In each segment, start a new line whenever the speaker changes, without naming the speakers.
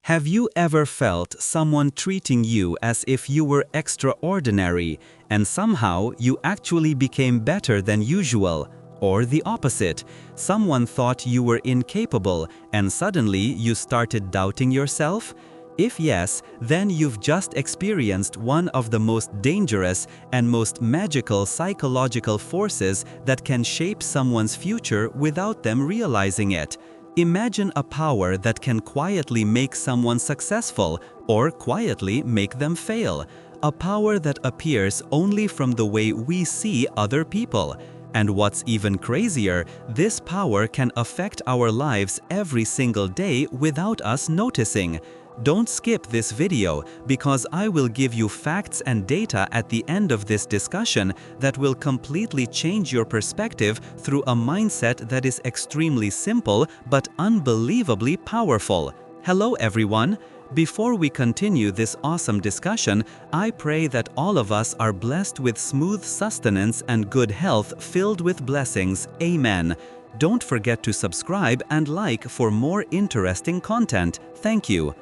Have you ever felt someone treating you as if you were extraordinary and somehow you actually became better than usual? Or the opposite, someone thought you were incapable and suddenly you started doubting yourself? If yes, then you've just experienced one of the most dangerous and most magical psychological forces that can shape someone's future without them realizing it. Imagine a power that can quietly make someone successful or quietly make them fail. A power that appears only from the way we see other people. And what's even crazier, this power can affect our lives every single day without us noticing. Don't skip this video because I will give you facts and data at the end of this discussion that will completely change your perspective through a mindset that is extremely simple but unbelievably powerful. Hello everyone! Before we continue this awesome discussion, I pray that all of us are blessed with smooth sustenance and good health filled with blessings. Amen. Don't forget to subscribe and like for more interesting content. Thank you.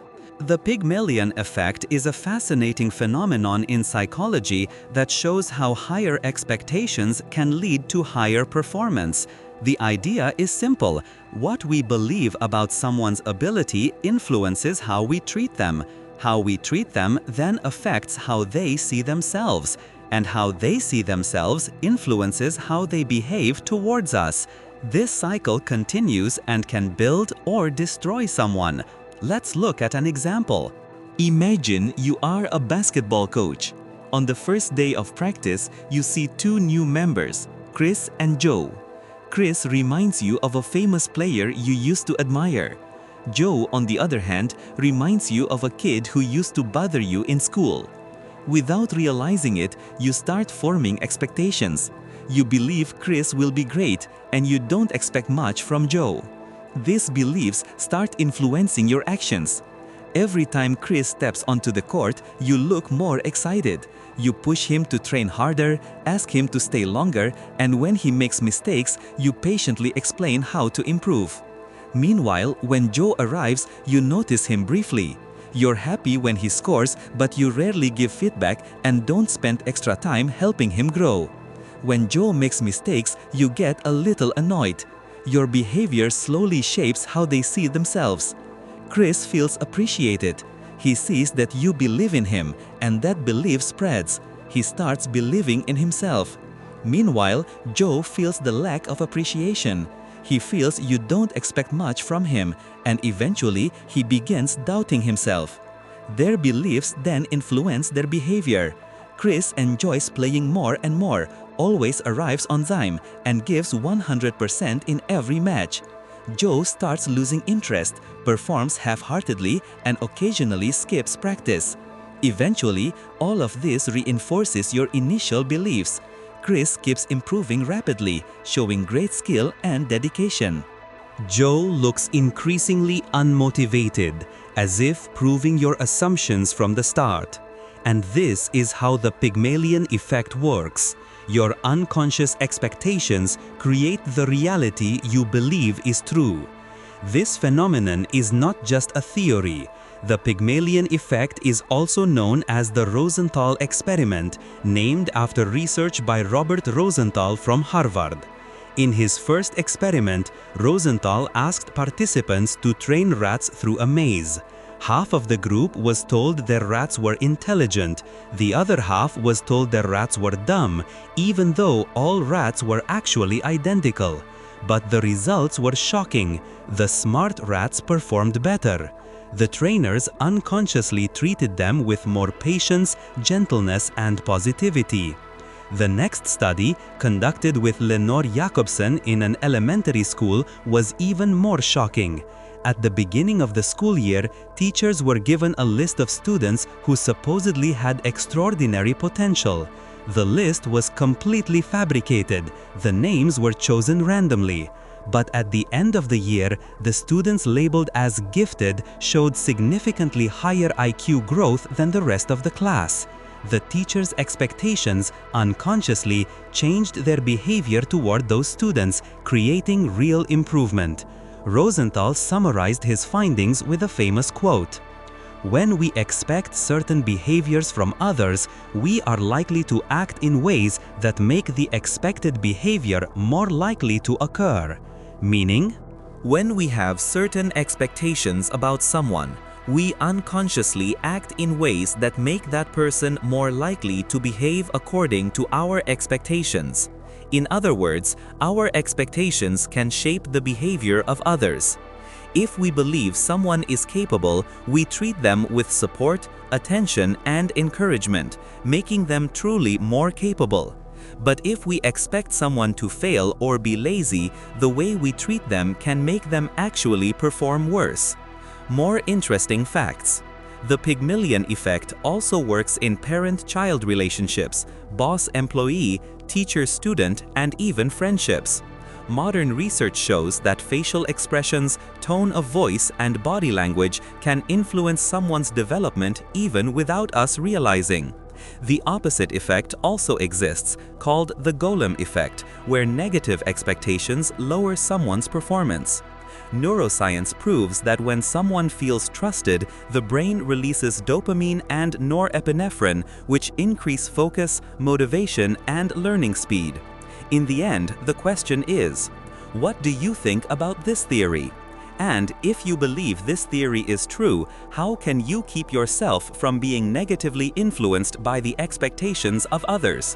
The Pygmalion Effect is a fascinating phenomenon in psychology that shows how higher expectations can lead to higher performance. The idea is simple. What we believe about someone's ability influences how we treat them. How we treat them then affects how they see themselves. And how they see themselves influences how they behave towards us. This cycle continues and can build or destroy someone. Let's look at an example. Imagine you are a basketball coach. On the first day of practice, you see two new members, Chris and Joe. Chris reminds you of a famous player you used to admire. Joe, on the other hand, reminds you of a kid who used to bother you in school. Without realizing it, you start forming expectations. You believe Chris will be great, and you don't expect much from Joe. These beliefs start influencing your actions. Every time Chris steps onto the court, you look more excited. You push him to train harder, ask him to stay longer, and when he makes mistakes, you patiently explain how to improve. Meanwhile, when Joe arrives, you notice him briefly. You're happy when he scores, but you rarely give feedback and don't spend extra time helping him grow. When Joe makes mistakes, you get a little annoyed. Your behavior slowly shapes how they see themselves. Chris feels appreciated. He sees that you believe in him, and that belief spreads. He starts believing in himself. Meanwhile, Joe feels the lack of appreciation. He feels you don't expect much from him, and eventually he begins doubting himself. Their beliefs then influence their behavior. Chris enjoys playing more and more, always arrives on time, and gives 100% in every match. Joe starts losing interest, performs half-heartedly, and occasionally skips practice. Eventually, all of this reinforces your initial beliefs. Chris keeps improving rapidly, showing great skill and dedication. Joe looks increasingly unmotivated, as if proving your assumptions from the start. And this is how the Pygmalion Effect works. Your unconscious expectations create the reality you believe is true. This phenomenon is not just a theory. The Pygmalion Effect is also known as the Rosenthal experiment, named after research by Robert Rosenthal from Harvard. In his first experiment, Rosenthal asked participants to train rats through a maze. Half of the group was told their rats were intelligent, the other half was told their rats were dumb, even though all rats were actually identical. But the results were shocking. The smart rats performed better. The trainers unconsciously treated them with more patience, gentleness, and positivity. The next study, conducted with Lenore Jacobsen in an elementary school, was even more shocking. At the beginning of the school year, teachers were given a list of students who supposedly had extraordinary potential. The list was completely fabricated. The names were chosen randomly. But at the end of the year, the students labeled as gifted showed significantly higher IQ growth than the rest of the class. The teachers' expectations unconsciously changed their behavior toward those students, creating real improvement. Rosenthal summarized his findings with a famous quote, When we expect certain behaviors from others, we are likely to act in ways that make the expected behavior more likely to occur. Meaning, when we have certain expectations about someone, we unconsciously act in ways that make that person more likely to behave according to our expectations. In other words, our expectations can shape the behavior of others. If we believe someone is capable, we treat them with support, attention, and encouragement, making them truly more capable. But if we expect someone to fail or be lazy, the way we treat them can make them actually perform worse. More interesting facts. The Pygmalion effect also works in parent-child relationships, boss-employee, teacher-student, and even friendships. Modern research shows that facial expressions, tone of voice, and body language can influence someone's development even without us realizing. The opposite effect also exists, called the golem effect, where negative expectations lower someone's performance. Neuroscience proves that when someone feels trusted, the brain releases dopamine and norepinephrine, which increase focus, motivation, and learning speed. In the end, the question is, what do you think about this theory? And if you believe this theory is true, how can you keep yourself from being negatively influenced by the expectations of others?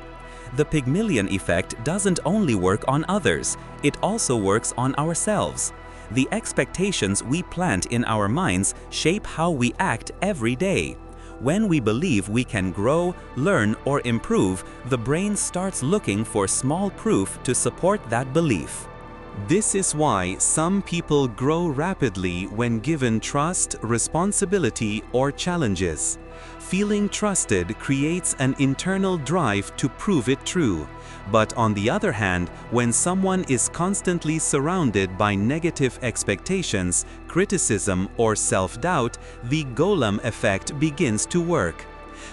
The Pygmalion effect doesn't only work on others, it also works on ourselves. The expectations we plant in our minds shape how we act every day. When we believe we can grow, learn, or improve, the brain starts looking for small proof to support that belief. This is why some people grow rapidly when given trust, responsibility, or challenges. Feeling trusted creates an internal drive to prove it true. But on the other hand, when someone is constantly surrounded by negative expectations, criticism, or self-doubt, the golem effect begins to work.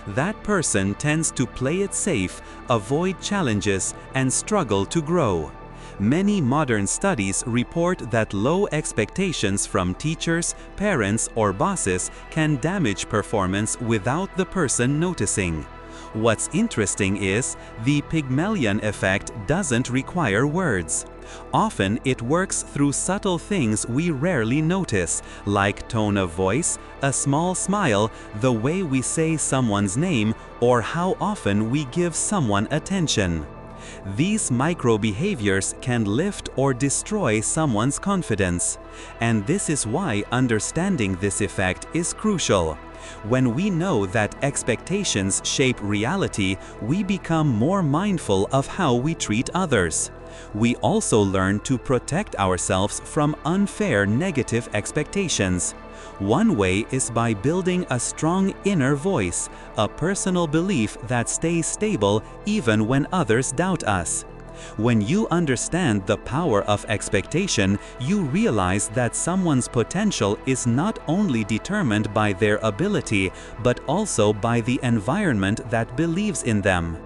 That person tends to play it safe, avoid challenges, and struggle to grow. Many modern studies report that low expectations from teachers, parents, or bosses can damage performance without the person noticing. What's interesting is, the Pygmalion effect doesn't require words. Often it works through subtle things we rarely notice, like tone of voice, a small smile, the way we say someone's name, or how often we give someone attention. These micro-behaviors can lift or destroy someone's confidence. And this is why understanding this effect is crucial. When we know that expectations shape reality, we become more mindful of how we treat others. We also learn to protect ourselves from unfair negative expectations. One way is by building a strong inner voice, a personal belief that stays stable even when others doubt us. When you understand the power of expectation, you realize that someone's potential is not only determined by their ability, but also by the environment that believes in them.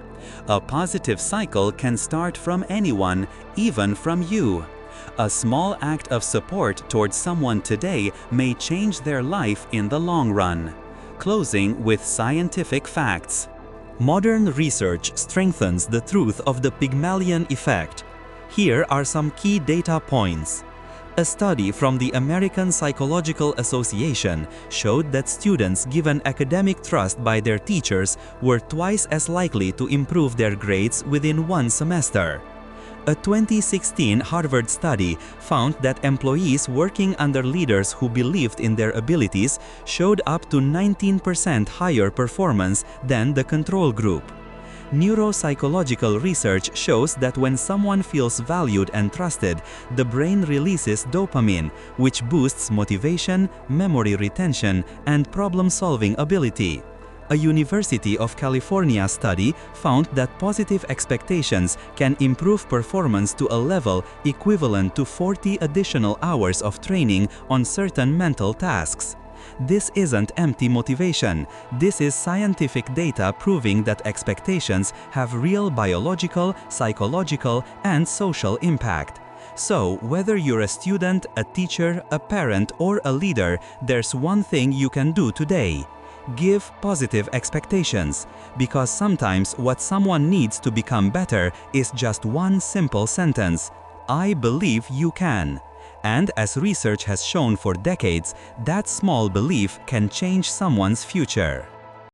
A positive cycle can start from anyone, even from you. A small act of support towards someone today may change their life in the long run. Closing with scientific facts. Modern research strengthens the truth of the Pygmalion effect. Here are some key data points. A study from the American Psychological Association showed that students given academic trust by their teachers were twice as likely to improve their grades within one semester. A 2016 Harvard study found that employees working under leaders who believed in their abilities showed up to 19% higher performance than the control group. Neuropsychological research shows that when someone feels valued and trusted, the brain releases dopamine, which boosts motivation, memory retention, and problem-solving ability. A University of California study found that positive expectations can improve performance to a level equivalent to 40 additional hours of training on certain mental tasks. This isn't empty motivation. This is scientific data proving that expectations have real biological, psychological, and social impact. So, whether you're a student, a teacher, a parent, or a leader, there's one thing you can do today. Give positive expectations, because sometimes what someone needs to become better is just one simple sentence: I believe you can. And as research has shown for decades, that small belief can change someone's future.